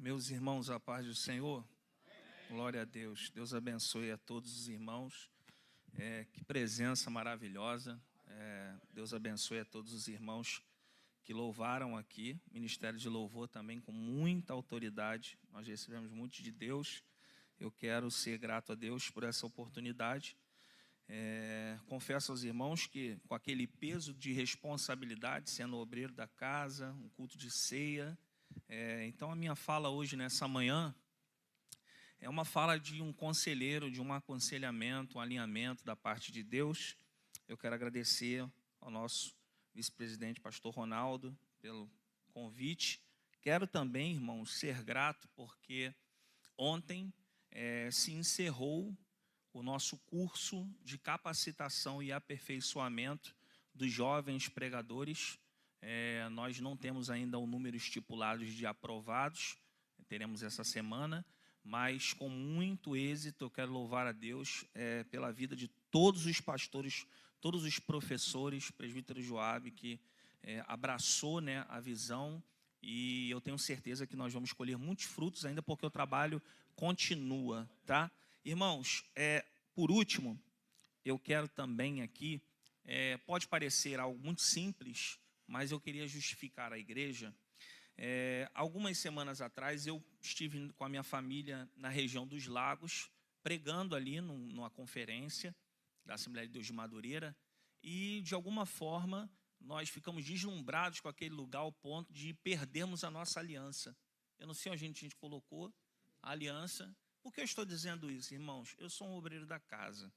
Meus irmãos, a paz do Senhor, glória a Deus. Deus abençoe a todos os irmãos. Que presença maravilhosa. Deus abençoe a todos os irmãos que louvaram aqui. Ministério de Louvor também com muita autoridade. Nós recebemos muito de Deus. Eu quero ser grato a Deus por essa oportunidade. Confesso aos irmãos que com aquele peso de responsabilidade, sendo obreiro da casa, um culto de ceia, então a minha fala hoje, nessa manhã, é uma fala de um conselheiro, de um aconselhamento, um alinhamento da parte de Deus. Eu quero agradecer ao nosso vice-presidente, pastor Ronaldo, pelo convite. Quero também, irmãos, ser grato porque ontem se encerrou o nosso curso de capacitação e aperfeiçoamento dos jovens pregadores. Nós não temos ainda o número estipulado de aprovados, teremos essa semana, mas com muito êxito eu quero louvar a Deus pela vida de todos os pastores, todos os professores, presbítero Joab, que abraçou, a visão, e eu tenho certeza que nós vamos colher muitos frutos ainda, porque o trabalho continua, tá? Irmãos, por último, eu quero também aqui, pode parecer algo muito simples, mas eu queria justificar a igreja. Algumas semanas atrás, eu estive com a minha família na região dos Lagos, pregando ali numa conferência da Assembleia de Deus de Madureira, e, de alguma forma, nós ficamos deslumbrados com aquele lugar ao ponto de perdermos a nossa aliança. Eu não sei onde a gente colocou a aliança. Por que eu estou dizendo isso, irmãos? Eu sou um obreiro da casa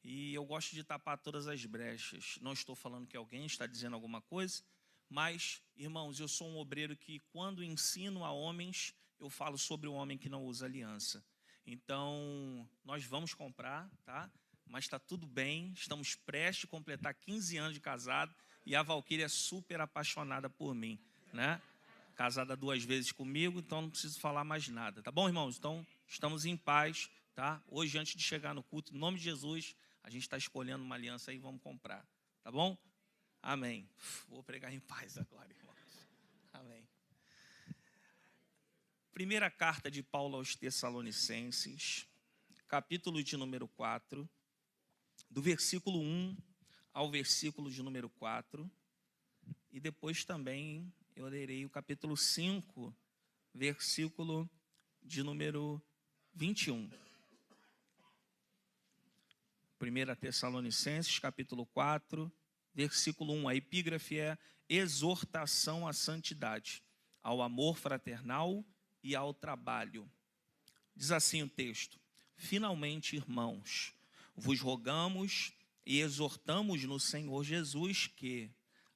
e eu gosto de tapar todas as brechas. Não estou falando que alguém está dizendo alguma coisa, mas, irmãos, eu sou um obreiro que, quando ensino a homens, eu falo sobre o homem que não usa aliança. Então, nós vamos comprar, tá? Mas está tudo bem, estamos prestes a completar 15 anos de casado e a Valquíria é super apaixonada por mim, né? Casada 2 vezes comigo, então não preciso falar mais nada, tá bom, irmãos? Então, estamos em paz, tá? Hoje, antes de chegar no culto, em nome de Jesus, a gente está escolhendo uma aliança aí, vamos comprar, tá bom? Amém. Vou pregar em paz agora, irmãos. Amém. Primeira carta de Paulo aos Tessalonicenses, capítulo de número 4, do versículo 1 ao versículo de número 4, e depois também eu lerei o capítulo 5, versículo de número 21. 1 Tessalonicenses, capítulo 4, versículo 1. A epígrafe é exortação à santidade, ao amor fraternal e ao trabalho. Diz assim o texto: finalmente, irmãos, vos rogamos e exortamos no Senhor Jesus que,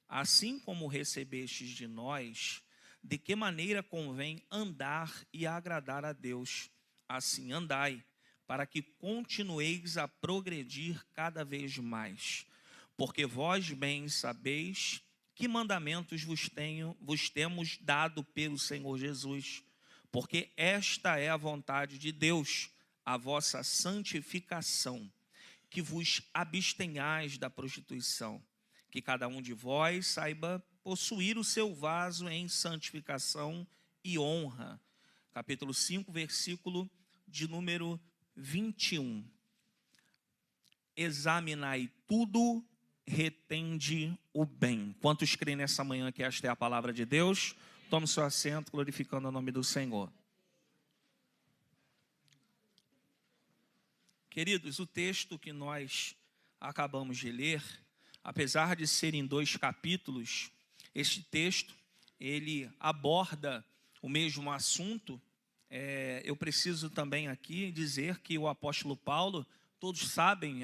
assim como recebestes de nós, de que maneira convém andar e agradar a Deus, assim andai, para que continueis a progredir cada vez mais. Porque vós bem sabeis que mandamentos vos temos dado pelo Senhor Jesus, porque esta é a vontade de Deus, a vossa santificação, que vos abstenhais da prostituição, que cada um de vós saiba possuir o seu vaso em santificação e honra. Capítulo 5, versículo de número 21. Examinai tudo, retende o bem. Quantos creem nessa manhã que esta é a palavra de Deus? Tome seu assento, glorificando o nome do Senhor. Queridos, o texto que nós acabamos de ler, apesar de ser em 2 capítulos, este texto, ele aborda o mesmo assunto. Eu preciso também aqui dizer que o apóstolo Paulo, todos sabem,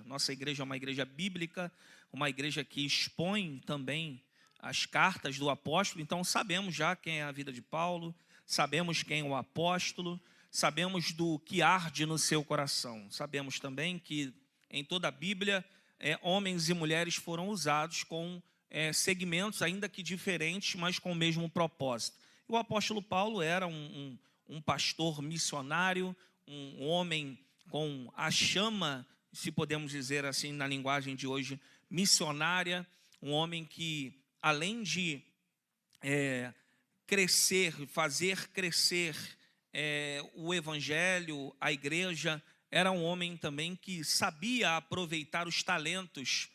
nossa igreja é uma igreja bíblica, uma igreja que expõe também as cartas do apóstolo, então sabemos já quem é a vida de Paulo, sabemos quem é o apóstolo, sabemos do que arde no seu coração. Sabemos também que em toda a Bíblia, homens e mulheres foram usados com segmentos ainda que diferentes, mas com o mesmo propósito. O apóstolo Paulo era um pastor missionário, um homem com a chama, se podemos dizer assim na linguagem de hoje, missionária, um homem que, além de crescer, fazer crescer o evangelho, a igreja, era um homem também que sabia aproveitar os talentos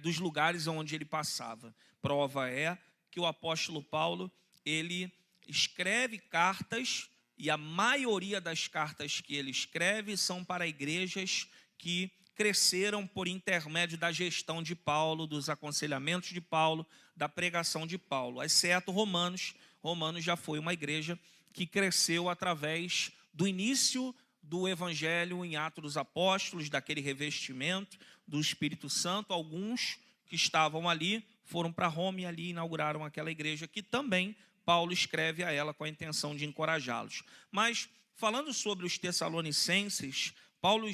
dos lugares onde ele passava. Prova é que o apóstolo Paulo, ele escreve cartas, e a maioria das cartas que ele escreve são para igrejas que cresceram por intermédio da gestão de Paulo, dos aconselhamentos de Paulo, da pregação de Paulo, exceto Romanos. Romanos já foi uma igreja que cresceu através do início do evangelho em Atos dos Apóstolos, daquele revestimento do Espírito Santo. Alguns que estavam ali foram para Roma e ali inauguraram aquela igreja que também Paulo escreve a ela com a intenção de encorajá-los. Mas, falando sobre os Tessalonicenses, Paulo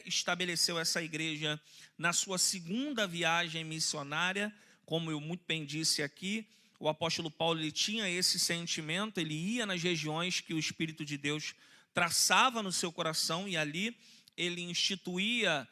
estabeleceu essa igreja na sua segunda viagem missionária. Como eu muito bem disse aqui, o apóstolo Paulo, ele tinha esse sentimento, ele ia nas regiões que o Espírito de Deus traçava no seu coração, e ali ele instituía,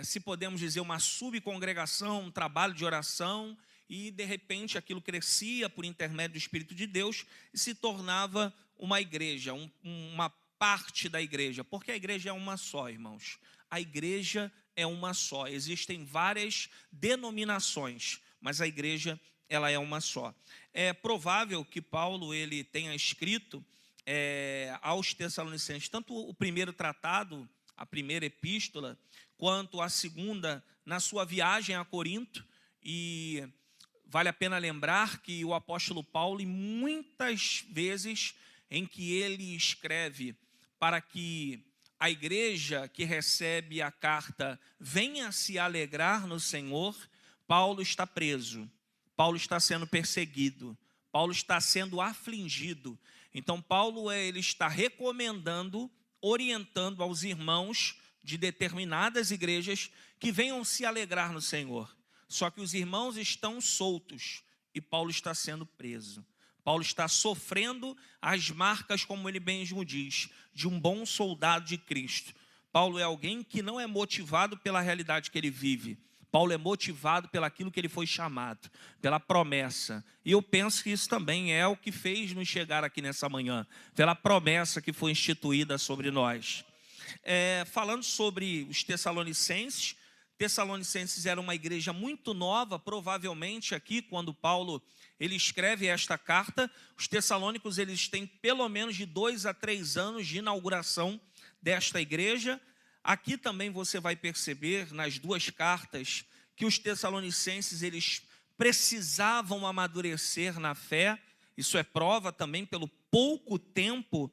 se podemos dizer, uma subcongregação, um trabalho de oração, e de repente aquilo crescia por intermédio do Espírito de Deus e se tornava uma igreja, uma parte da igreja, porque a igreja é uma só, irmãos. A igreja é uma só. Existem várias denominações, mas a igreja, ela é uma só. É provável que Paulo, ele tenha escrito aos Tessalonicenses tanto o primeiro tratado, a primeira epístola, quanto a segunda na sua viagem a Corinto. E vale a pena lembrar que o apóstolo Paulo, em muitas vezes em que ele escreve para que a igreja que recebe a carta venha se alegrar no Senhor, Paulo está preso, Paulo está sendo perseguido, Paulo está sendo afligido. Então Paulo ele está recomendando, orientando aos irmãos de determinadas igrejas que venham se alegrar no Senhor. Só que os irmãos estão soltos e Paulo está sendo preso. Paulo está sofrendo as marcas, como ele mesmo diz, de um bom soldado de Cristo. Paulo é alguém que não é motivado pela realidade que ele vive. Paulo é motivado pelaquilo que ele foi chamado, pela promessa. E eu penso que isso também é o que fez nos chegar aqui nessa manhã, pela promessa que foi instituída sobre nós. Falando sobre os Tessalonicenses, Tessalonicenses era uma igreja muito nova, provavelmente aqui, quando Paulo ele escreve esta carta, os tessalônicos eles têm pelo menos de 2 a 3 anos de inauguração desta igreja. Aqui também você vai perceber nas duas cartas que os tessalonicenses eles precisavam amadurecer na fé. Isso é prova também pelo pouco tempo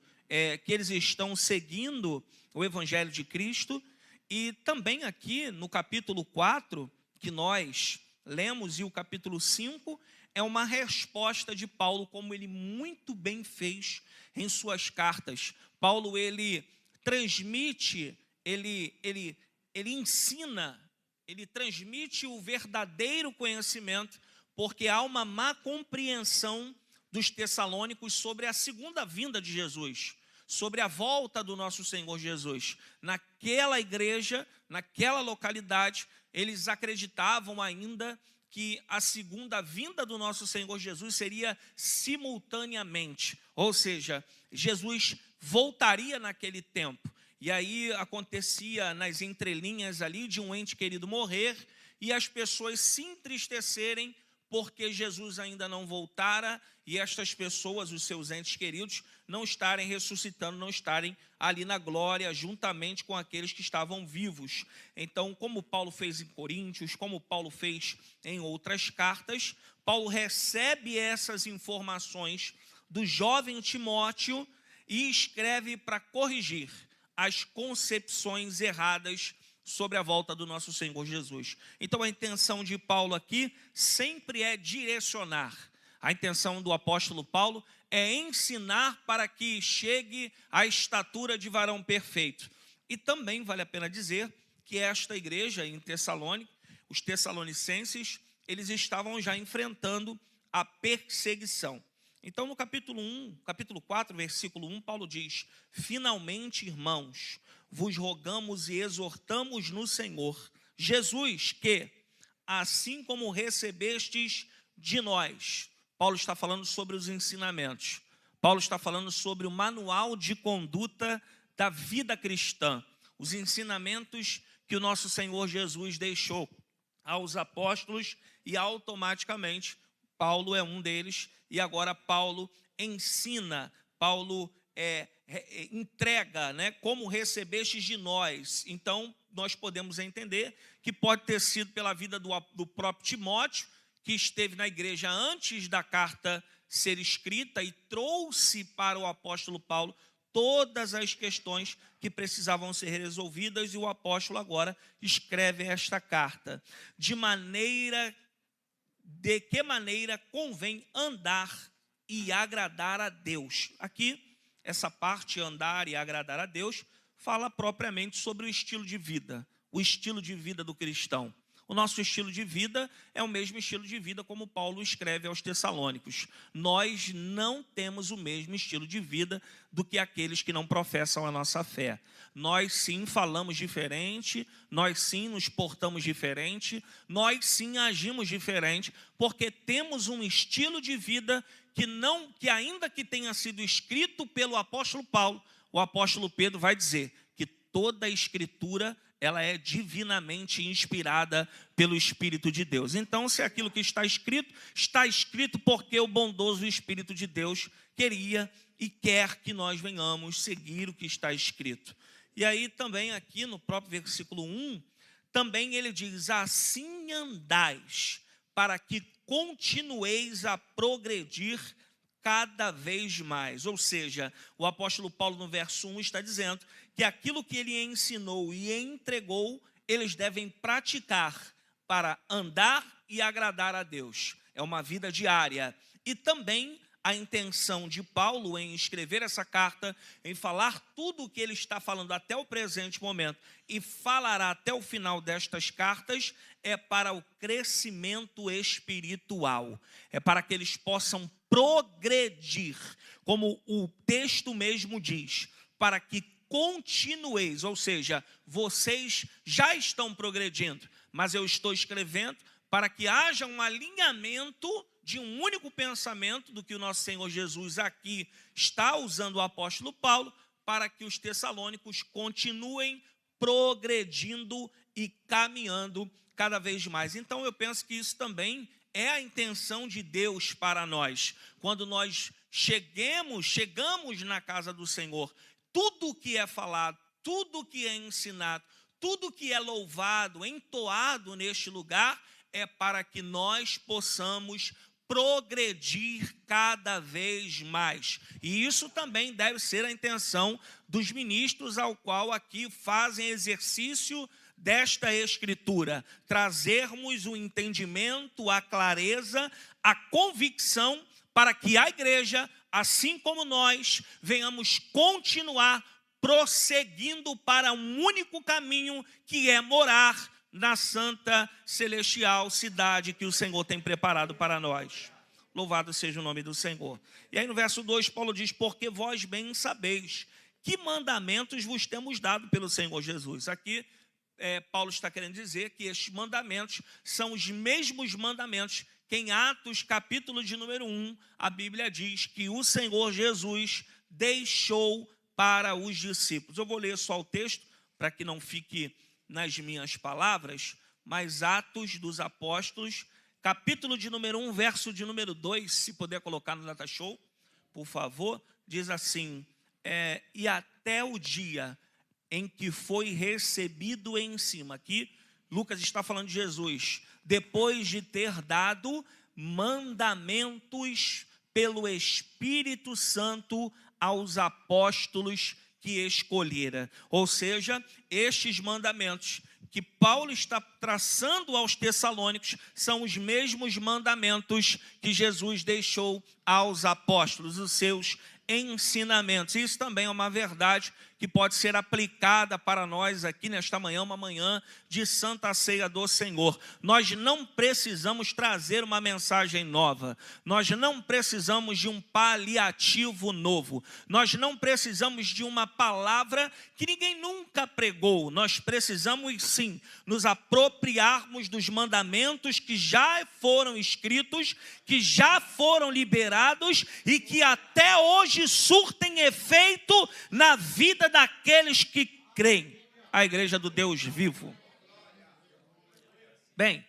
que eles estão seguindo o Evangelho de Cristo. E também aqui no capítulo 4, que nós lemos, e o capítulo 5, é uma resposta de Paulo, como ele muito bem fez em suas cartas. Paulo, ele transmite, ele ensina, ele transmite o verdadeiro conhecimento, porque há uma má compreensão dos tessalônicos sobre a segunda vinda de Jesus, sobre a volta do nosso Senhor Jesus. Naquela igreja, naquela localidade, eles acreditavam ainda que a segunda vinda do nosso Senhor Jesus seria simultaneamente, ou seja, Jesus voltaria naquele tempo. E aí acontecia nas entrelinhas ali de um ente querido morrer e as pessoas se entristecerem porque Jesus ainda não voltara e estas pessoas, os seus entes queridos, não estarem ressuscitando, não estarem ali na glória juntamente com aqueles que estavam vivos. Então, como Paulo fez em Coríntios, como Paulo fez em outras cartas, Paulo recebe essas informações do jovem Timóteo e escreve para corrigir as concepções erradas sobre a volta do nosso Senhor Jesus. Então a intenção de Paulo aqui sempre é direcionar. A intenção do apóstolo Paulo é ensinar para que chegue à estatura de varão perfeito. E também vale a pena dizer que esta igreja em Tessalônica, os tessalonicenses, eles estavam já enfrentando a perseguição. Então no capítulo 4, versículo 1, Paulo diz: finalmente, irmãos, vos rogamos e exortamos no Senhor Jesus que, assim como recebestes de nós, Paulo está falando sobre os ensinamentos. Paulo está falando sobre o manual de conduta da vida cristã. Os ensinamentos que o nosso Senhor Jesus deixou aos apóstolos e automaticamente Paulo é um deles. E agora Paulo ensina, Paulo entrega, né, como recebestes de nós. Então, nós podemos entender que pode ter sido pela vida do próprio Timóteo, que esteve na igreja antes da carta ser escrita e trouxe para o apóstolo Paulo todas as questões que precisavam ser resolvidas, e o apóstolo agora escreve esta carta. De que maneira convém andar e agradar a Deus. Aqui, essa parte, andar e agradar a Deus, fala propriamente sobre o estilo de vida do cristão. O nosso estilo de vida é o mesmo estilo de vida como Paulo escreve aos Tessalônicos. Nós não temos o mesmo estilo de vida do que aqueles que não professam a nossa fé. Nós sim falamos diferente, nós sim nos portamos diferente, nós sim agimos diferente, porque temos um estilo de vida que ainda que tenha sido escrito pelo apóstolo Paulo, o apóstolo Pedro vai dizer que toda a escritura ela é divinamente inspirada pelo Espírito de Deus. Então, se aquilo que está escrito porque o bondoso Espírito de Deus queria e quer que nós venhamos seguir o que está escrito. E aí também aqui no próprio versículo 1, também ele diz: assim andais, para que continueis a progredir cada vez mais. Ou seja, o apóstolo Paulo no verso 1 está dizendo que aquilo que ele ensinou e entregou, eles devem praticar para andar e agradar a Deus. É uma vida diária. E também a intenção de Paulo em escrever essa carta, em falar tudo o que ele está falando até o presente momento e falará até o final destas cartas, é para o crescimento espiritual. É para que eles possam progredir, como o texto mesmo diz, para que continueis, ou seja, vocês já estão progredindo, mas eu estou escrevendo para que haja um alinhamento de um único pensamento do que o nosso Senhor Jesus aqui está usando o apóstolo Paulo, para que os tessalônicos continuem progredindo e caminhando cada vez mais. Então eu penso que isso também é a intenção de Deus para nós. Quando nós chegamos na casa do Senhor, tudo o que é falado, tudo o que é ensinado, tudo o que é louvado, entoado neste lugar, é para que nós possamos progredir cada vez mais. E isso também deve ser a intenção dos ministros ao qual aqui fazem exercício desta escritura, trazermos o entendimento, a clareza, a convicção, para que a igreja, assim como nós, venhamos continuar prosseguindo para um único caminho, que é morar na santa celestial cidade que o Senhor tem preparado para nós. Louvado seja o nome do Senhor. E aí no verso 2, Paulo diz: porque vós bem sabeis que mandamentos vos temos dado pelo Senhor Jesus. Aqui Paulo está querendo dizer que estes mandamentos são os mesmos mandamentos que em Atos capítulo de número 1, a Bíblia diz que o Senhor Jesus deixou para os discípulos. Eu vou ler só o texto, para que não fique nas minhas palavras, mas Atos dos Apóstolos, capítulo de número 1, verso de número 2, se puder colocar no data show, por favor, diz assim: e até o dia em que foi recebido em cima. Aqui Lucas está falando de Jesus, depois de ter dado mandamentos pelo Espírito Santo aos apóstolos que escolhera. Ou seja, estes mandamentos que Paulo está traçando aos Tessalônicos são os mesmos mandamentos que Jesus deixou aos apóstolos, os seus ensinamentos. Isso também é uma verdade que pode ser aplicada para nós aqui nesta manhã, uma manhã de Santa Ceia do Senhor. Nós não precisamos trazer uma mensagem nova, nós não precisamos de um paliativo novo, nós não precisamos de uma palavra que ninguém nunca pregou. Nós precisamos sim nos apropriarmos dos mandamentos que já foram escritos, que já foram liberados e que até hoje surtem efeito na vida daqueles que creem. A igreja do Deus vivo. Bem,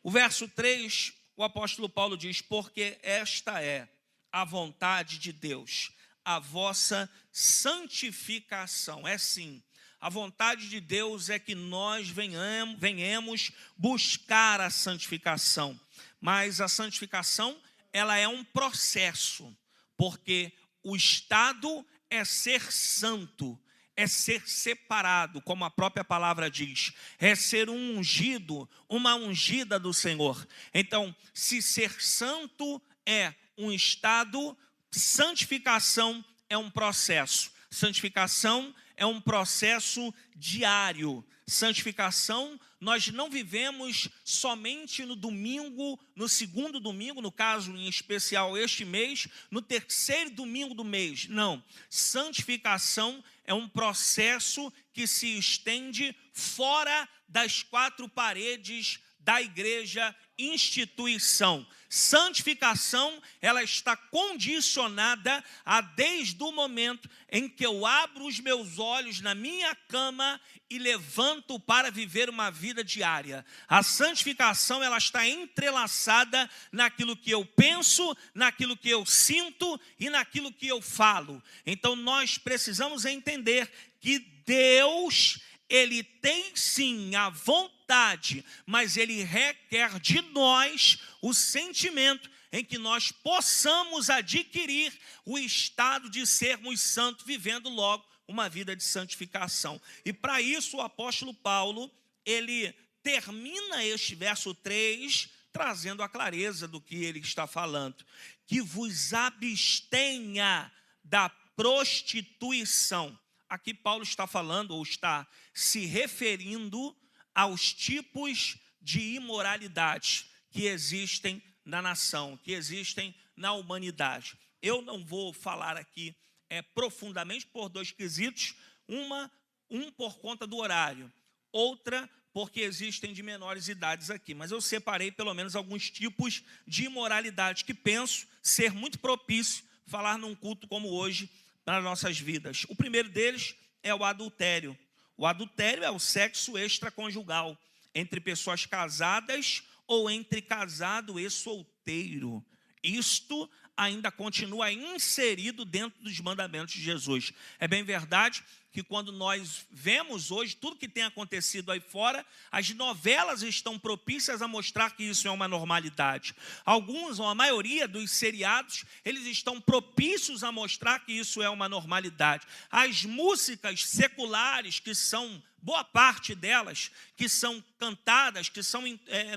o verso 3, o apóstolo Paulo diz: porque esta é a vontade de Deus, a vossa santificação. É sim, a vontade de Deus é que nós venhamos buscar a santificação. Mas a santificação, ela é um processo, porque o estado é ser santo, é ser separado, como a própria palavra diz, é ser um ungido, uma ungida do Senhor. Então, se ser santo é um estado, santificação é um processo. Santificação é um processo diário. Santificação, nós não vivemos somente no domingo, no segundo domingo, no caso em especial este mês, no terceiro domingo do mês. Não, santificação é um processo que se estende fora das quatro paredes da igreja, instituição. Santificação, ela está condicionada a desde o momento em que eu abro os meus olhos na minha cama e levanto para viver uma vida diária. A santificação, ela está entrelaçada naquilo que eu penso, naquilo que eu sinto e naquilo que eu falo. Então nós precisamos entender que Deus, Ele tem sim a vontade, mas Ele requer de nós o sentimento em que nós possamos adquirir o estado de sermos santos, vivendo logo uma vida de santificação. E para isso o apóstolo Paulo, ele termina este verso 3, trazendo a clareza do que ele está falando. Que vos abstenha da prostituição. Aqui Paulo está falando, ou está se referindo aos tipos de imoralidade que existem na nação, que existem na humanidade. Eu não vou falar aqui profundamente por dois quesitos, um por conta do horário, outra porque existem de menores idades aqui, mas eu separei pelo menos alguns tipos de imoralidade que penso ser muito propício falar num culto como hoje nas nossas vidas. O primeiro deles é o adultério. O adultério é o sexo extraconjugal entre pessoas casadas ou entre casado e solteiro. Isto ainda continua inserido dentro dos mandamentos de Jesus. É bem verdade que quando nós vemos hoje tudo que tem acontecido aí fora, as novelas estão propícias a mostrar que isso é uma normalidade. Alguns, ou a maioria dos seriados, eles estão propícios a mostrar que isso é uma normalidade. As músicas seculares, que são boa parte delas, que são cantadas, que são,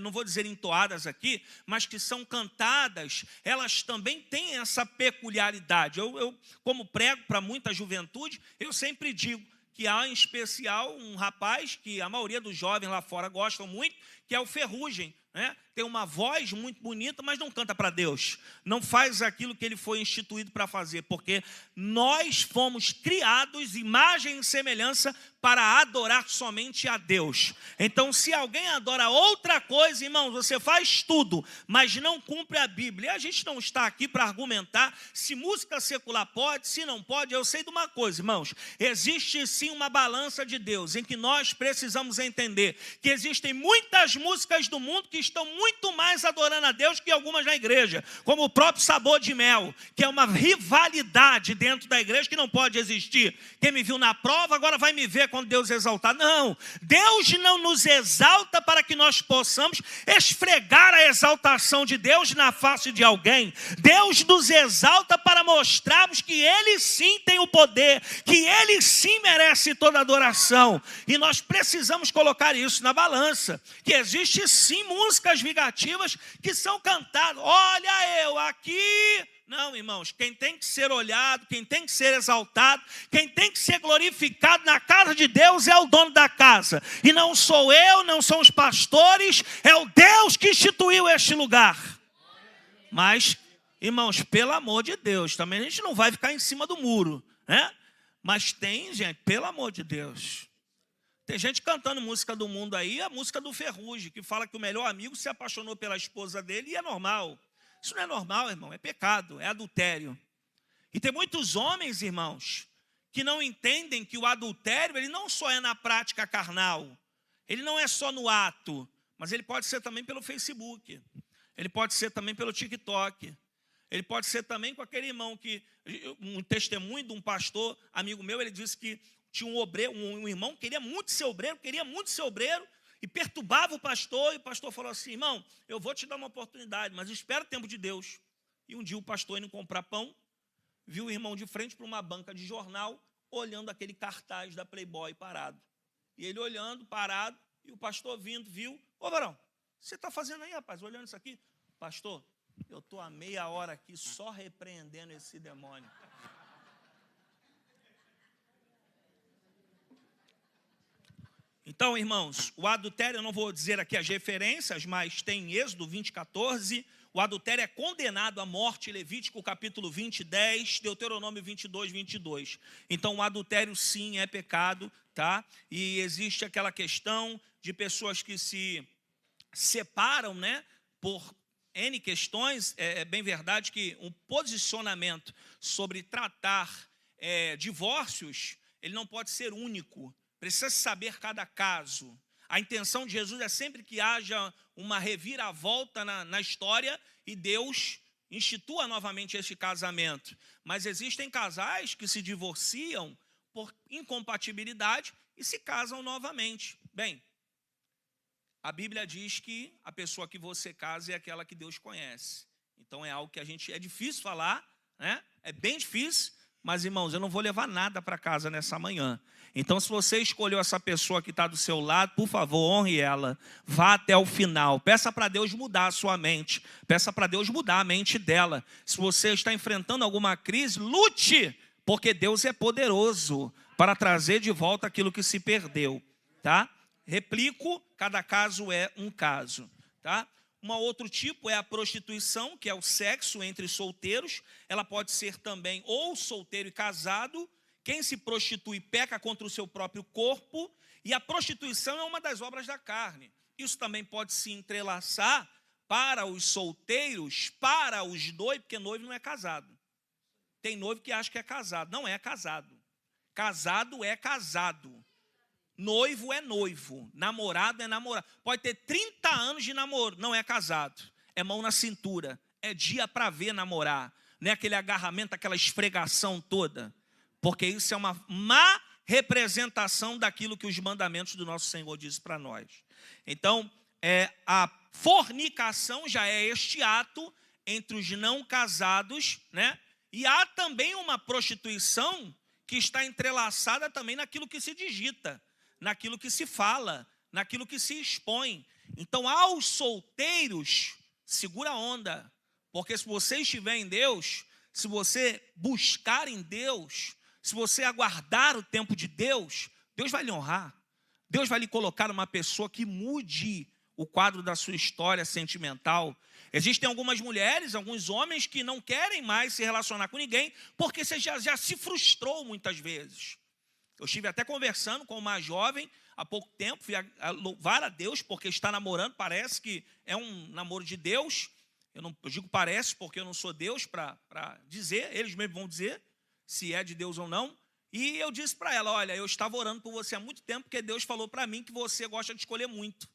não vou dizer entoadas aqui, mas que são cantadas, elas também têm essa peculiaridade. Eu como prego para muita juventude, eu sempre digo que há em especial um rapaz que a maioria dos jovens lá fora gostam muito, que é o Ferrugem, né? Tem uma voz muito bonita, mas não canta para Deus, não faz aquilo que ele foi instituído para fazer, porque nós fomos criados, imagem e semelhança, para adorar somente a Deus. Então, se alguém adora outra coisa, irmãos, você faz tudo, mas não cumpre a Bíblia. E a gente não está aqui para argumentar se música secular pode, se não pode. Eu sei de uma coisa, irmãos, existe sim uma balança de Deus, em que nós precisamos entender que existem muitas músicas do mundo que estão muito mais adorando a Deus que algumas na igreja, como o próprio Sabor de Mel, que é uma rivalidade dentro da igreja que não pode existir. Quem me viu na prova agora vai me ver quando Deus exaltar. Não, Deus não nos exalta para que nós possamos esfregar a exaltação de Deus na face de alguém. Deus nos exalta para mostrarmos que Ele sim tem o poder, que Ele sim merece toda adoração. E nós precisamos colocar isso na balança, que existe sim músicas justificativas que são cantadas. Olha eu aqui. Não, irmãos, quem tem que ser olhado, quem tem que ser exaltado, quem tem que ser glorificado na casa de Deus é o dono da casa. E não sou eu, não são os pastores, é o Deus que instituiu este lugar. Mas, irmãos, pelo amor de Deus, também a gente não vai ficar em cima do muro, né? Mas tem, gente, pelo amor de Deus. Tem gente cantando música do mundo aí, a música do Ferrugem, que fala que o melhor amigo se apaixonou pela esposa dele e é normal. Isso não é normal, irmão, é pecado, é adultério. E tem muitos homens, irmãos, que não entendem que o adultério, ele não só é na prática carnal, ele não é só no ato, mas ele pode ser também pelo Facebook, ele pode ser também pelo TikTok, ele pode ser também com aquele irmão que, um testemunho de um pastor, amigo meu, ele disse que tinha um obreiro, um irmão que queria muito ser obreiro, e perturbava o pastor, e o pastor falou assim: irmão, eu vou te dar uma oportunidade, mas espera o tempo de Deus. E um dia o pastor indo comprar pão, viu o irmão de frente para uma banca de jornal, olhando aquele cartaz da Playboy parado. E ele olhando, parado, e o pastor vindo, viu: ô varão, você está fazendo aí, rapaz, olhando isso aqui? Pastor, eu estou há meia hora aqui só repreendendo esse demônio. Então, irmãos, o adultério, eu não vou dizer aqui as referências, mas tem em Êxodo 20:14, o adultério é condenado à morte, Levítico capítulo 20, 10, Deuteronômio 22, 22. Então, o adultério sim é pecado, tá? E existe aquela questão de pessoas que se separam, né, por N questões. É bem verdade que um posicionamento sobre tratar divórcios, ele não pode ser único. Precisa saber cada caso. A intenção de Jesus é sempre que haja uma reviravolta na história e Deus institua novamente esse casamento. Mas existem casais que se divorciam por incompatibilidade e se casam novamente. Bem, a Bíblia diz que a pessoa que você casa é aquela que Deus conhece. Então é algo que é difícil falar, né? É bem difícil. Mas, irmãos, eu não vou levar nada para casa nessa manhã. Então, se você escolheu essa pessoa que está do seu lado, por favor, honre ela. Vá até o final. Peça para Deus mudar a sua mente. Peça para Deus mudar a mente dela. Se você está enfrentando alguma crise, lute, porque Deus é poderoso para trazer de volta aquilo que se perdeu. Tá? Replico, cada caso é um caso. Tá? Um outro tipo é a prostituição, que é o sexo entre solteiros. Ela pode ser também ou solteiro e casado. Quem se prostitui peca contra o seu próprio corpo. E a prostituição é uma das obras da carne. Isso também pode se entrelaçar para os solteiros, para os noivos, porque noivo não é casado. Tem noivo que acha que é casado. Não é casado. Casado é casado. Noivo é noivo, namorado é namorado. Pode ter 30 anos de namoro, não é casado. É mão na cintura, é dia para ver namorar. Não é aquele agarramento, aquela esfregação toda. Porque isso é uma má representação daquilo que os mandamentos do nosso Senhor dizem para nós. Então, a fornicação já é este ato entre os não casados, né? E há também uma prostituição que está entrelaçada também naquilo que se digita, naquilo que se fala, naquilo que se expõe. Então, aos solteiros, segura a onda, porque se você estiver em Deus, se você buscar em Deus, se você aguardar o tempo de Deus, Deus vai lhe honrar. Deus vai lhe colocar uma pessoa que mude o quadro da sua história sentimental. Existem algumas mulheres, alguns homens que não querem mais se relacionar com ninguém, porque você já se frustrou muitas vezes. Eu estive até conversando com uma jovem há pouco tempo, fui a louvar a Deus, porque está namorando, parece que é um namoro de Deus. Eu digo parece, porque eu não sou Deus para dizer, eles mesmos vão dizer se é de Deus ou não. E eu disse para ela: olha, eu estava orando por você há muito tempo, porque Deus falou para mim que você gosta de escolher muito.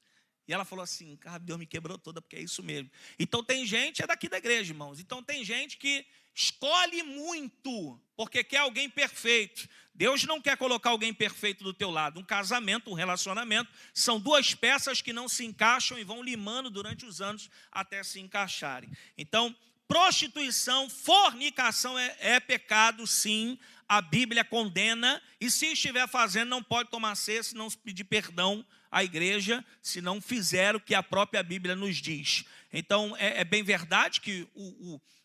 E ela falou assim: cara, Deus me quebrou toda, porque é isso mesmo. Então tem gente, é daqui da igreja, irmãos. Então tem gente que escolhe muito, porque quer alguém perfeito. Deus não quer colocar alguém perfeito do teu lado. Um casamento, um relacionamento, são duas peças que não se encaixam e vão limando durante os anos até se encaixarem. Então, prostituição, fornicação é pecado, sim. A Bíblia condena. E se estiver fazendo, não pode tomar ceia, se não pedir perdão a igreja se não fizer o que a própria Bíblia nos diz. Então, é bem verdade que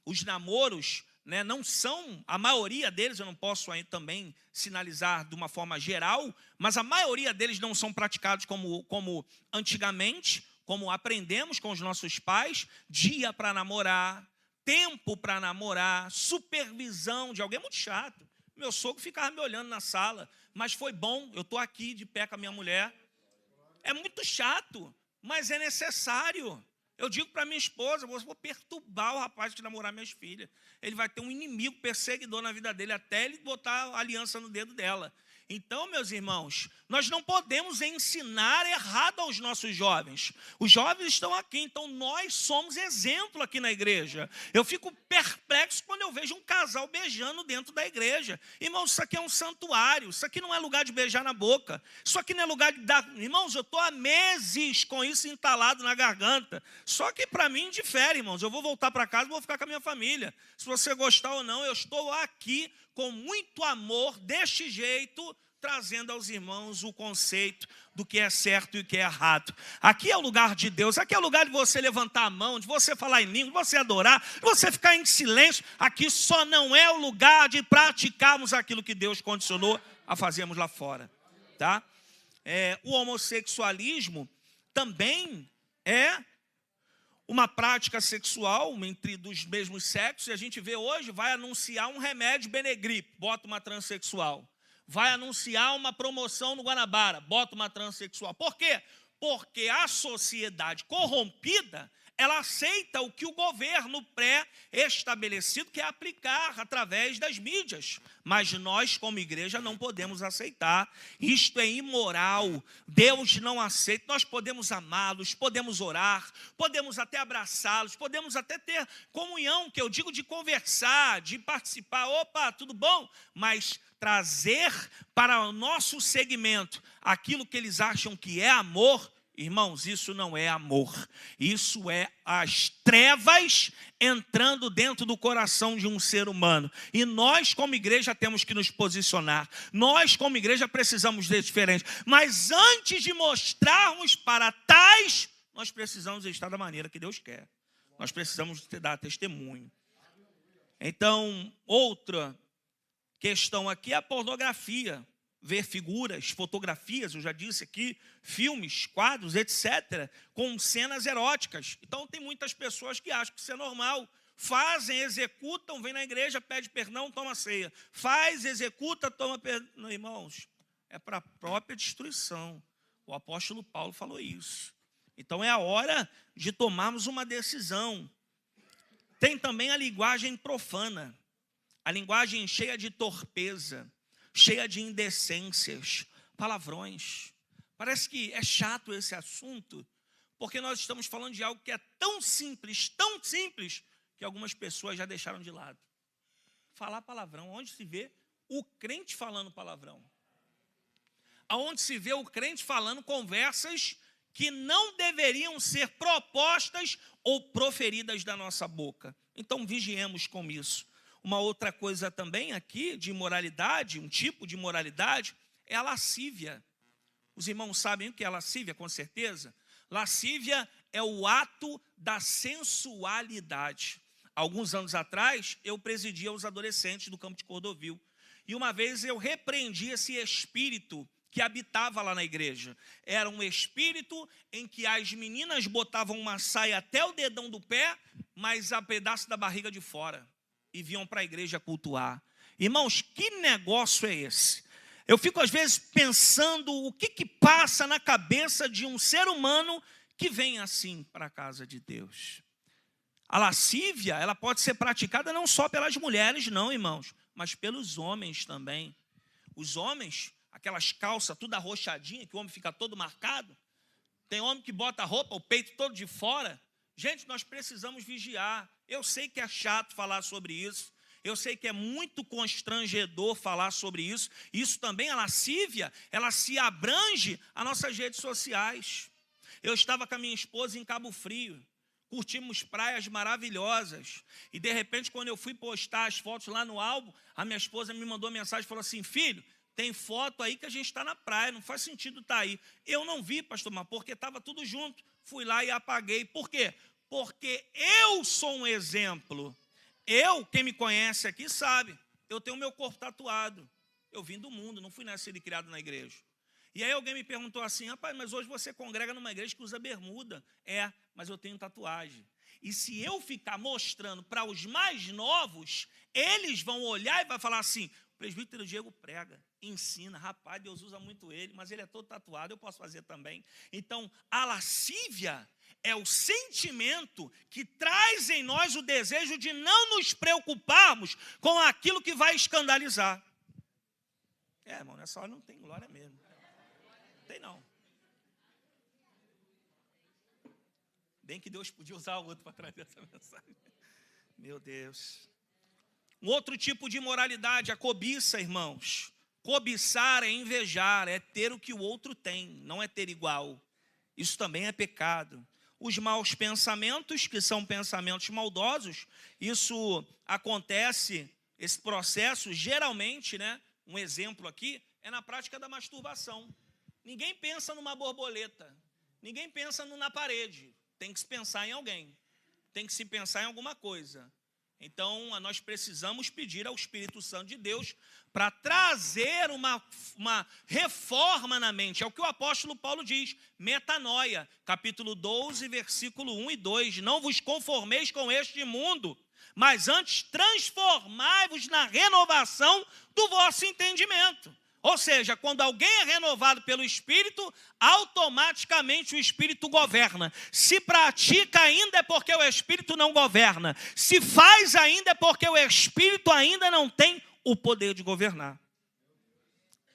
os namoros, né, não são, a maioria deles, eu não posso aí também sinalizar de uma forma geral, mas a maioria deles não são praticados como antigamente, como aprendemos com os nossos pais, dia para namorar, tempo para namorar, supervisão de alguém. É muito chato. Meu sogro ficava me olhando na sala, mas foi bom, eu estou aqui de pé com a minha mulher. É muito chato, mas é necessário. Eu digo para minha esposa, vou perturbar o rapaz que namorar minhas filhas. Ele vai ter um inimigo perseguidor na vida dele, até ele botar a aliança no dedo dela. Então, meus irmãos, nós não podemos ensinar errado aos nossos jovens. Os jovens estão aqui, então nós somos exemplo aqui na igreja. Eu fico perplexo quando eu vejo um casal beijando dentro da igreja. Irmãos, isso aqui é um santuário, isso aqui não é lugar de beijar na boca. Isso aqui não é lugar de dar... Irmãos, eu estou há meses com isso entalado na garganta. Só que para mim difere, irmãos. Eu vou voltar para casa e vou ficar com a minha família. Se você gostar ou não, eu estou aqui com muito amor, deste jeito, trazendo aos irmãos o conceito do que é certo e o que é errado. Aqui é o lugar de Deus, aqui é o lugar de você levantar a mão, de você falar em língua, de você adorar, de você ficar em silêncio. Aqui só não é o lugar de praticarmos aquilo que Deus condicionou a fazermos lá fora. Tá? O homossexualismo também é uma prática sexual entre dos mesmos sexos, e a gente vê hoje, vai anunciar um remédio Benegripe, bota uma transexual. Vai anunciar uma promoção no Guanabara, bota uma transexual. Por quê? Porque a sociedade corrompida, ela aceita o que o governo pré-estabelecido quer aplicar através das mídias. Mas nós, como igreja, não podemos aceitar. Isto é imoral. Deus não aceita. Nós podemos amá-los, podemos orar, podemos até abraçá-los, podemos até ter comunhão, que eu digo de conversar, de participar. Opa, tudo bom? Mas trazer para o nosso segmento aquilo que eles acham que é amor, irmãos, isso não é amor. Isso é as trevas entrando dentro do coração de um ser humano. E nós, como igreja, temos que nos posicionar. Nós, como igreja, precisamos ser diferentes. Mas antes de mostrarmos para tais, nós precisamos estar da maneira que Deus quer. Nós precisamos dar testemunho. Então, outra questão aqui é a pornografia. Ver figuras, fotografias, eu já disse aqui, filmes, quadros, etc., com cenas eróticas. Então, tem muitas pessoas que acham que isso é normal. Fazem, executam, vem na igreja, pede perdão, toma ceia. Faz, executa, toma perdão. Irmãos, é para a própria destruição. O apóstolo Paulo falou isso. Então, é a hora de tomarmos uma decisão. Tem também a linguagem profana, a linguagem cheia de torpeza, cheia de indecências, palavrões. Parece que é chato esse assunto, porque nós estamos falando de algo que é tão simples, que algumas pessoas já deixaram de lado. Falar palavrão, onde se vê o crente falando palavrão? Aonde se vê o crente falando conversas que não deveriam ser propostas ou proferidas da nossa boca. Então, vigiemos com isso. Uma outra coisa também aqui de imoralidade, um tipo de imoralidade, é a lascívia. Os irmãos sabem o que é lascívia, com certeza? Lascívia é o ato da sensualidade. Alguns anos atrás, eu presidia os adolescentes do campo de Cordovil. E uma vez eu repreendi esse espírito que habitava lá na igreja. Era um espírito em que as meninas botavam uma saia até o dedão do pé, mas a pedaço da barriga de fora. E vinham para a igreja cultuar. Irmãos, que negócio é esse? Eu fico às vezes pensando o que passa na cabeça de um ser humano que vem assim para a casa de Deus. A lascívia, ela pode ser praticada não só pelas mulheres, não, irmãos, mas pelos homens também. Os homens, aquelas calças tudo arrochadinha, que o homem fica todo marcado. Tem homem que bota a roupa, o peito todo de fora. Gente, nós precisamos vigiar. Eu sei que é chato falar sobre isso. Eu sei que é muito constrangedor falar sobre isso. Isso também, a lascívia, ela se abrange às nossas redes sociais. Eu estava com a minha esposa em Cabo Frio. Curtimos praias maravilhosas. E, de repente, quando eu fui postar as fotos lá no álbum, a minha esposa me mandou uma mensagem e falou assim: filho, Tem foto aí que a gente está na praia, não faz sentido estar aí. Eu não vi, pastor, mas porque estava tudo junto. Fui lá e apaguei. Por quê? Porque eu sou um exemplo. Quem me conhece aqui sabe, eu tenho meu corpo tatuado. Eu vim do mundo, não fui nascido e criado na igreja. E aí alguém me perguntou assim, rapaz, mas hoje você congrega numa igreja que usa bermuda. Mas eu tenho tatuagem. E se eu ficar mostrando para os mais novos, eles vão olhar e vão falar assim, o presbítero Diego prega, ensina, rapaz, Deus usa muito ele, mas ele é todo tatuado, eu posso fazer também. Então, a lascívia é o sentimento que traz em nós o desejo de não nos preocuparmos com aquilo que vai escandalizar. Irmão, nessa hora não tem glória mesmo. Não tem não. Bem que Deus podia usar o outro para trazer essa mensagem. Meu Deus. Um outro tipo de imoralidade, a cobiça, irmãos. Cobiçar é invejar, é ter o que o outro tem, não é ter igual. Isso também é pecado. Os maus pensamentos, que são pensamentos maldosos, isso acontece, esse processo, geralmente, um exemplo aqui, é na prática da masturbação. Ninguém pensa numa borboleta, ninguém pensa na parede, tem que se pensar em alguém, tem que se pensar em alguma coisa. Então, nós precisamos pedir ao Espírito Santo de Deus para trazer uma reforma na mente. É o que o apóstolo Paulo diz, metanoia, capítulo 12, versículo 1 e 2. Não vos conformeis com este mundo, mas antes transformai-vos na renovação do vosso entendimento. Ou seja, quando alguém é renovado pelo Espírito, automaticamente o Espírito governa. Se pratica ainda é porque o Espírito não governa. Se faz ainda é porque o Espírito ainda não tem o poder de governar.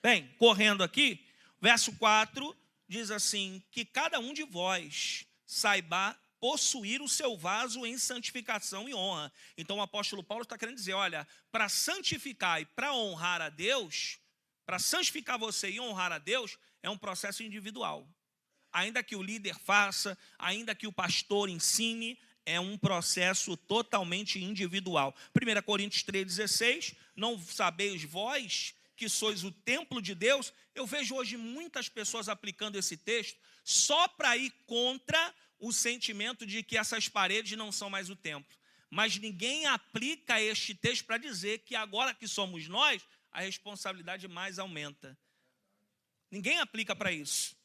Bem, correndo aqui, verso 4 diz assim, que cada um de vós saiba possuir o seu vaso em santificação e honra. Então o apóstolo Paulo está querendo dizer, olha, para santificar e para honrar a Deus, para santificar você e honrar a Deus, é um processo individual. Ainda que o líder faça, ainda que o pastor ensine, é um processo totalmente individual. 1 Coríntios 3,16, não sabeis vós que sois o templo de Deus? Eu vejo hoje muitas pessoas aplicando esse texto só para ir contra o sentimento de que essas paredes não são mais o templo. Mas ninguém aplica este texto para dizer que agora que somos nós, a responsabilidade mais aumenta. Ninguém aplica para isso.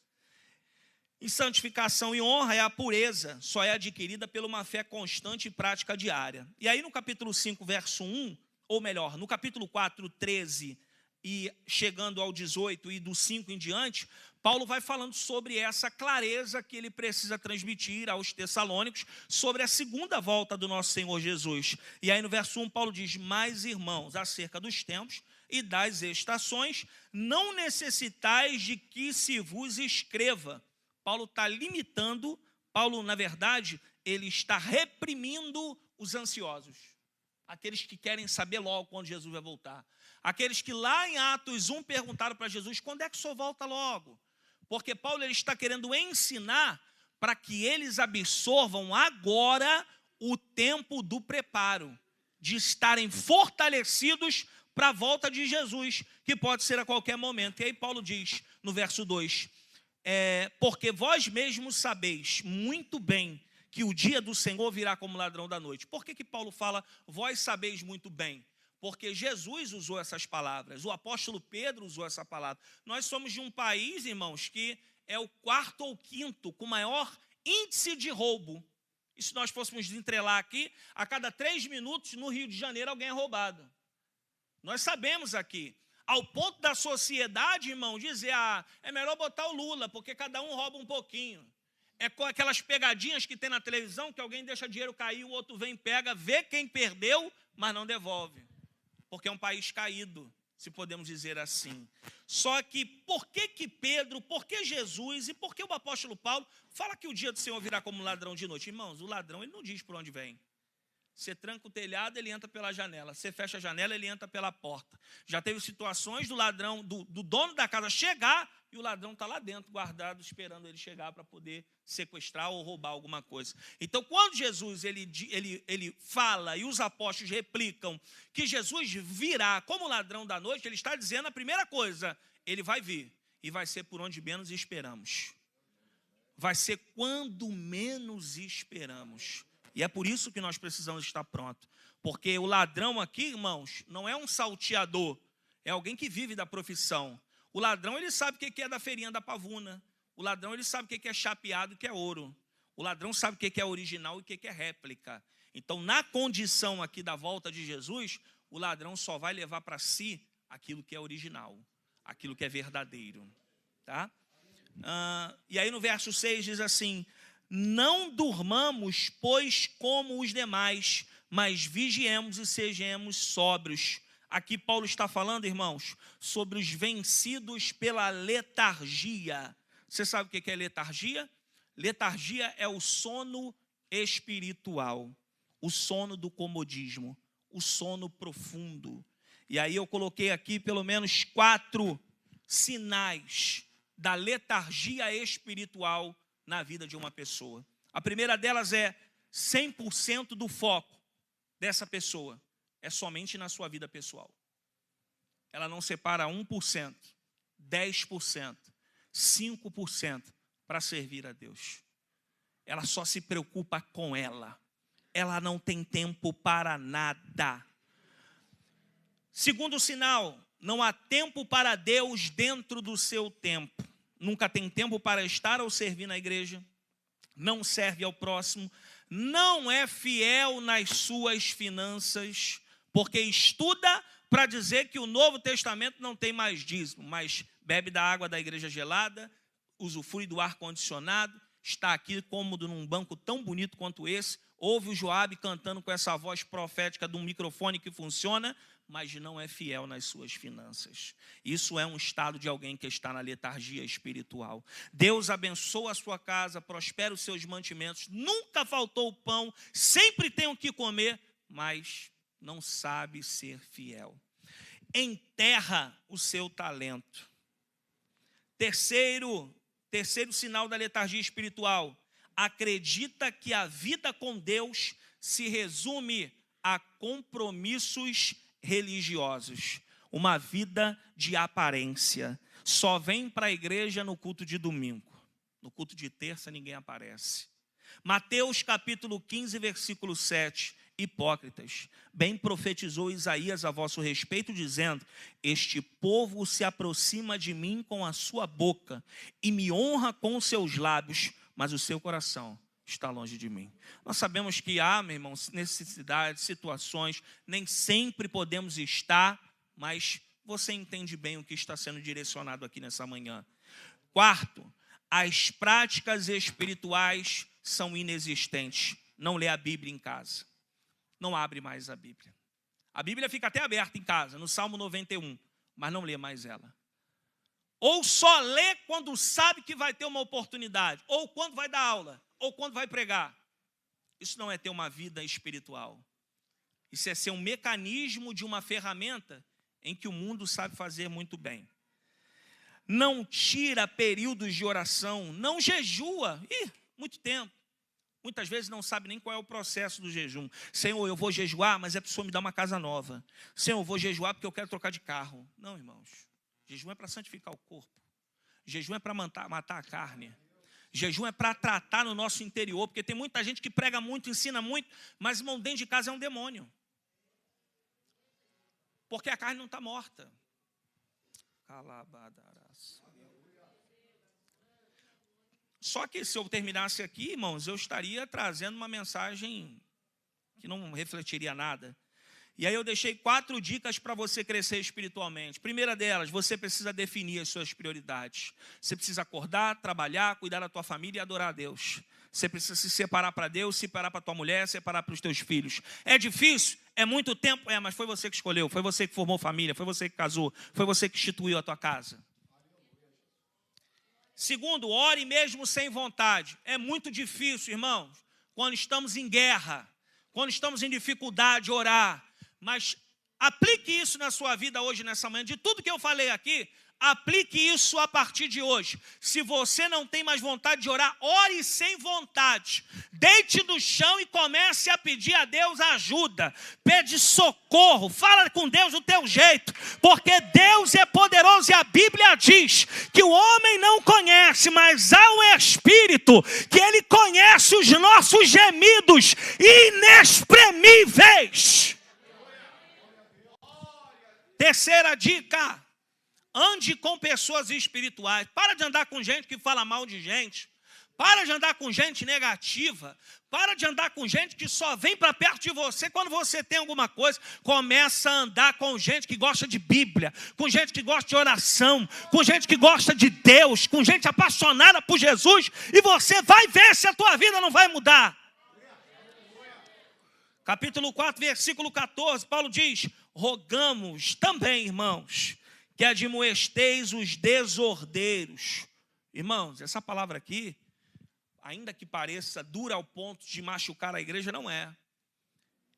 E santificação e honra é a pureza, só é adquirida por uma fé constante e prática diária. E aí no capítulo 5, verso 1, ou melhor, no capítulo 4, 13, e chegando ao 18 e do 5 em diante, Paulo vai falando sobre essa clareza que ele precisa transmitir aos tessalônicos sobre a segunda volta do nosso Senhor Jesus. E aí no verso 1, Paulo diz, mas irmãos, acerca dos tempos e das estações, não necessitais de que se vos escreva. Paulo está limitando, Paulo, na verdade, ele está reprimindo os ansiosos. Aqueles que querem saber logo quando Jesus vai voltar. Aqueles que lá em Atos 1 perguntaram para Jesus, quando é que o Senhor volta logo? Porque Paulo ele está querendo ensinar para que eles absorvam agora o tempo do preparo, de estarem fortalecidos para a volta de Jesus, que pode ser a qualquer momento. E aí Paulo diz no verso 2, porque vós mesmos sabeis muito bem que o dia do Senhor virá como ladrão da noite. Por que Paulo fala, vós sabeis muito bem? Porque Jesus usou essas palavras, o apóstolo Pedro usou essa palavra. Nós somos de um país, irmãos, que é o 4º ou 5º com maior índice de roubo. E se nós fôssemos entrelar aqui, a cada 3 minutos no Rio de Janeiro alguém é roubado. Nós sabemos aqui, ao ponto da sociedade, irmão, dizer, é melhor botar o Lula, porque cada um rouba um pouquinho. É com aquelas pegadinhas que tem na televisão, que alguém deixa dinheiro cair, o outro vem, pega, vê quem perdeu, mas não devolve. Porque é um país caído, se podemos dizer assim. Só que, por que Pedro, por que Jesus e por que o apóstolo Paulo fala que o dia do Senhor virá como ladrão de noite? Irmãos, o ladrão ele não diz por onde vem. Você tranca o telhado, ele entra pela janela. Você fecha a janela, ele entra pela porta. Já teve situações do ladrão, do dono da casa chegar e o ladrão está lá dentro, guardado, esperando ele chegar para poder sequestrar ou roubar alguma coisa. Então, quando Jesus ele fala e os apóstolos replicam que Jesus virá como ladrão da noite, ele está dizendo a primeira coisa, ele vai vir e vai ser por onde menos esperamos. Vai ser quando menos esperamos. E é por isso que nós precisamos estar prontos. Porque o ladrão aqui, irmãos, não é um salteador. É alguém que vive da profissão. O ladrão, ele sabe o que é da feirinha da pavuna. O ladrão, ele sabe o que é chapeado e o que é ouro. O ladrão sabe o que é original e o que é réplica. Então, na condição aqui da volta de Jesus, o ladrão só vai levar para si aquilo que é original. Aquilo que é verdadeiro. Tá? E aí no verso 6 diz assim: não durmamos, pois, como os demais, mas vigiemos e sejamos sóbrios. Aqui Paulo está falando, irmãos, sobre os vencidos pela letargia. Você sabe o que é letargia? Letargia é o sono espiritual, o sono do comodismo, o sono profundo. E aí eu coloquei aqui pelo menos 4 sinais da letargia espiritual na vida de uma pessoa. A primeira delas é 100% do foco dessa pessoa é somente na sua vida pessoal. Ela não separa 1%, 10%, 5% para servir a Deus. Ela só se preocupa com ela. Ela não tem tempo para nada. Segundo sinal, não há tempo para Deus dentro do seu tempo. Nunca tem tempo para estar ou servir na igreja, não serve ao próximo, não é fiel nas suas finanças, porque estuda para dizer que o Novo Testamento não tem mais dízimo, mas bebe da água da igreja gelada, usufrui do ar-condicionado, está aqui cômodo num banco tão bonito quanto esse, ouve o Joabe cantando com essa voz profética de um microfone que funciona, mas não é fiel nas suas finanças. Isso é um estado de alguém que está na letargia espiritual. Deus abençoa a sua casa, prospera os seus mantimentos, nunca faltou o pão, sempre tem o que comer, mas não sabe ser fiel. Enterra o seu talento. Terceiro sinal da letargia espiritual, acredita que a vida com Deus se resume a compromissos religiosos, uma vida de aparência. Só vem para a igreja no culto de domingo. No culto de terça ninguém aparece. Mateus capítulo 15, versículo 7. Hipócritas, bem profetizou Isaías a vosso respeito, dizendo: este povo se aproxima de mim com a sua boca e me honra com os seus lábios, mas o seu coração está longe de mim. Nós sabemos que há, meu irmão, necessidades, situações, nem sempre podemos estar, mas você entende bem o que está sendo direcionado aqui nessa manhã. Quarto, as práticas espirituais são inexistentes. Não lê a Bíblia em casa. Não abre mais a Bíblia. A Bíblia fica até aberta em casa, no Salmo 91, mas não lê mais ela. Ou só lê quando sabe que vai ter uma oportunidade, ou quando vai dar aula, ou quando vai pregar. Isso não é ter uma vida espiritual. Isso é ser um mecanismo de uma ferramenta em que o mundo sabe fazer muito bem. Não tira períodos de oração, não jejua. Muito tempo. Muitas vezes não sabe nem qual é o processo do jejum. Senhor, eu vou jejuar, mas é para o Senhor me dar uma casa nova. Senhor, eu vou jejuar porque eu quero trocar de carro. Não, irmãos. Jejum é para santificar o corpo. Jejum é para matar a carne. Jejum é para tratar no nosso interior. Porque tem muita gente que prega muito, ensina muito, mas, irmão, dentro de casa é um demônio. Porque a carne não está morta. Calabadaras. Só que se eu terminasse aqui, irmãos, eu estaria trazendo uma mensagem que não refletiria nada. E aí eu deixei 4 dicas para você crescer espiritualmente. Primeira delas, você precisa definir as suas prioridades. Você precisa acordar, trabalhar, cuidar da tua família e adorar a Deus. Você precisa se separar para Deus, separar para tua mulher, separar para os teus filhos. É difícil? É muito tempo? É, mas foi você que escolheu, foi você que formou família, foi você que casou, foi você que instituiu a tua casa. Segundo, ore mesmo sem vontade. É muito difícil, irmãos, quando estamos em guerra, quando estamos em dificuldade, orar. Mas aplique isso na sua vida hoje, nessa manhã. De tudo que eu falei aqui, aplique isso a partir de hoje. Se você não tem mais vontade de orar, ore sem vontade. Deite no chão e comece a pedir a Deus ajuda. Pede socorro. Fala com Deus do teu jeito. Porque Deus é poderoso e a Bíblia diz que o homem não conhece, mas há um Espírito que ele conhece os nossos gemidos inexprimíveis. Terceira dica. Ande com pessoas espirituais. Para de andar com gente que fala mal de gente. Para de andar com gente negativa. Para de andar com gente que só vem para perto de você quando você tem alguma coisa. Começa a andar com gente que gosta de Bíblia, com gente que gosta de oração, com gente que gosta de Deus, com gente apaixonada por Jesus, e você vai ver se a tua vida não vai mudar. Capítulo 4, versículo 14, Paulo diz: rogamos também, irmãos, que admoesteis os desordeiros. Irmãos, essa palavra aqui, ainda que pareça dura ao ponto de machucar a igreja, não é.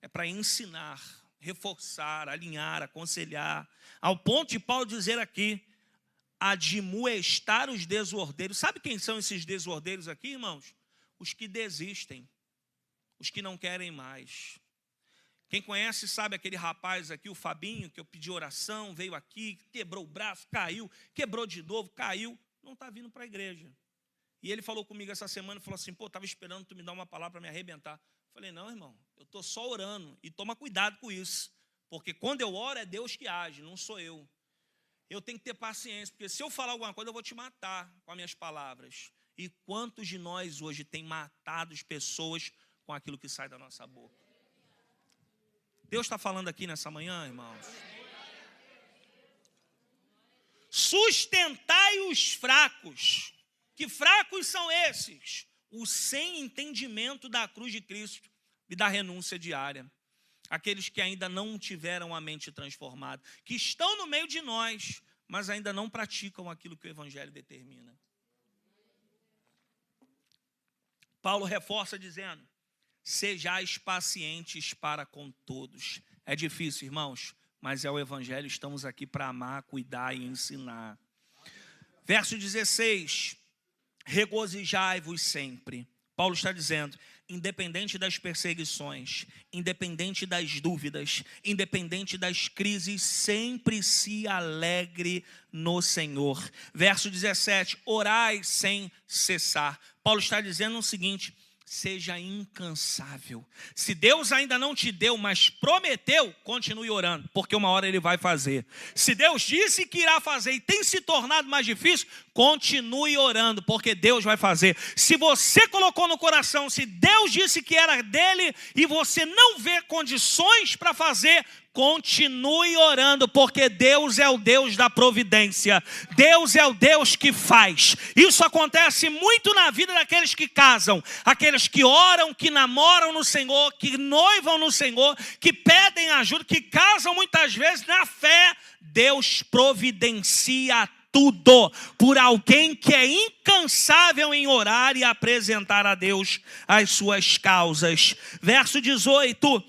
É para ensinar, reforçar, alinhar, aconselhar. Ao ponto de Paulo dizer aqui, admoestar os desordeiros. Sabe quem são esses desordeiros aqui, irmãos? Os que desistem, os que não querem mais. Quem conhece sabe aquele rapaz aqui, o Fabinho, que eu pedi oração, veio aqui, quebrou o braço, caiu, quebrou de novo, caiu, não está vindo para a igreja. E ele falou comigo essa semana, falou assim, pô, estava esperando tu me dar uma palavra para me arrebentar. Falei, não, irmão, eu estou só orando, e toma cuidado com isso, porque quando eu oro é Deus que age, não sou eu. Eu tenho que ter paciência, porque se eu falar alguma coisa eu vou te matar com as minhas palavras. E quantos de nós hoje tem matado as pessoas com aquilo que sai da nossa boca? Deus está falando aqui nessa manhã, irmãos. Sustentai os fracos. Que fracos são esses? Os sem entendimento da cruz de Cristo e da renúncia diária. Aqueles que ainda não tiveram a mente transformada. Que estão no meio de nós, mas ainda não praticam aquilo que o Evangelho determina. Paulo reforça dizendo: sejais pacientes para com todos. É difícil, irmãos, mas é o Evangelho. Estamos aqui para amar, cuidar e ensinar. Verso 16. Regozijai-vos sempre. Paulo está dizendo, independente das perseguições, independente das dúvidas, independente das crises, sempre se alegre no Senhor. Verso 17. Orai sem cessar. Paulo está dizendo o seguinte: seja incansável. Se Deus ainda não te deu, mas prometeu, continue orando, porque uma hora Ele vai fazer. Se Deus disse que irá fazer e tem se tornado mais difícil, continue orando, porque Deus vai fazer. Se você colocou no coração, se Deus disse que era dele e você não vê condições para fazer, continue orando, porque Deus é o Deus da providência. Deus é o Deus que faz. Isso acontece muito na vida daqueles que casam, aqueles que oram, que namoram no Senhor, que noivam no Senhor, que pedem ajuda, que casam muitas vezes na fé. Deus providencia tudo por alguém que é incansável em orar e apresentar a Deus as suas causas. Verso 18.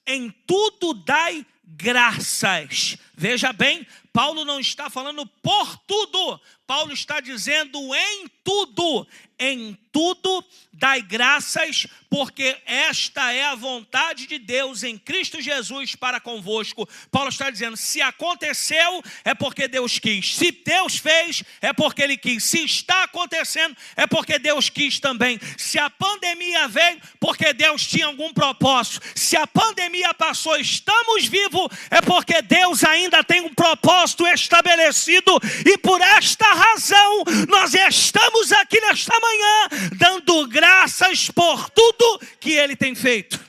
Em tudo dai graças. Veja bem, Paulo não está falando por tudo. Paulo está dizendo em tudo. Em tudo dai graças, porque esta é a vontade de Deus em Cristo Jesus para convosco. Paulo está dizendo, se aconteceu, é porque Deus quis. Se Deus fez, é porque Ele quis. Se está acontecendo, é porque Deus quis também. Se a pandemia veio, porque Deus tinha algum propósito. Se a pandemia passou, estamos vivos, é porque Deus ainda tem um propósito estabelecido. E por esta razão, nós estamos aqui nesta manhã, dando graças por tudo que Ele tem feito.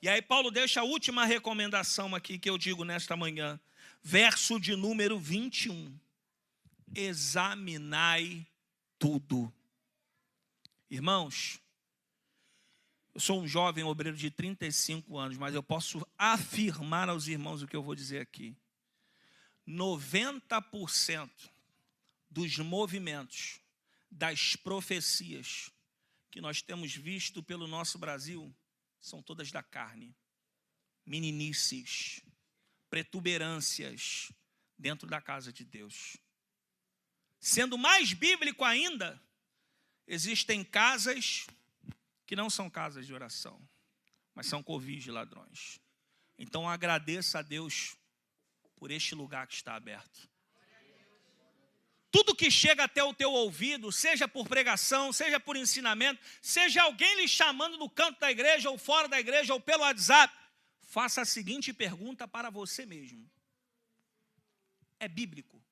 E aí Paulo deixa a última recomendação aqui que eu digo nesta manhã. Verso de número 21. Examinai tudo. Irmãos, eu sou um jovem obreiro de 35 anos, mas eu posso afirmar aos irmãos o que eu vou dizer aqui. 90% dos movimentos, das profecias que que nós temos visto pelo nosso Brasil são todas da carne. Meninices, protuberâncias dentro da casa de Deus. Sendo mais bíblico ainda, existem casas que não são casas de oração, mas são covis de ladrões. Então agradeça a Deus por este lugar que está aberto. Tudo que chega até o teu ouvido, seja por pregação, seja por ensinamento, seja alguém lhe chamando no canto da igreja, ou fora da igreja, ou pelo WhatsApp, faça a seguinte pergunta para você mesmo. É bíblico?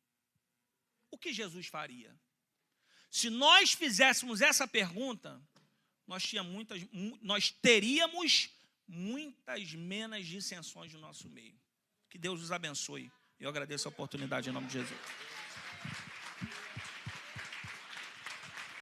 O que Jesus faria? Se nós fizéssemos essa pergunta, nós teríamos muitas menos dissensões no nosso meio. Que Deus os abençoe. Eu agradeço a oportunidade em nome de Jesus.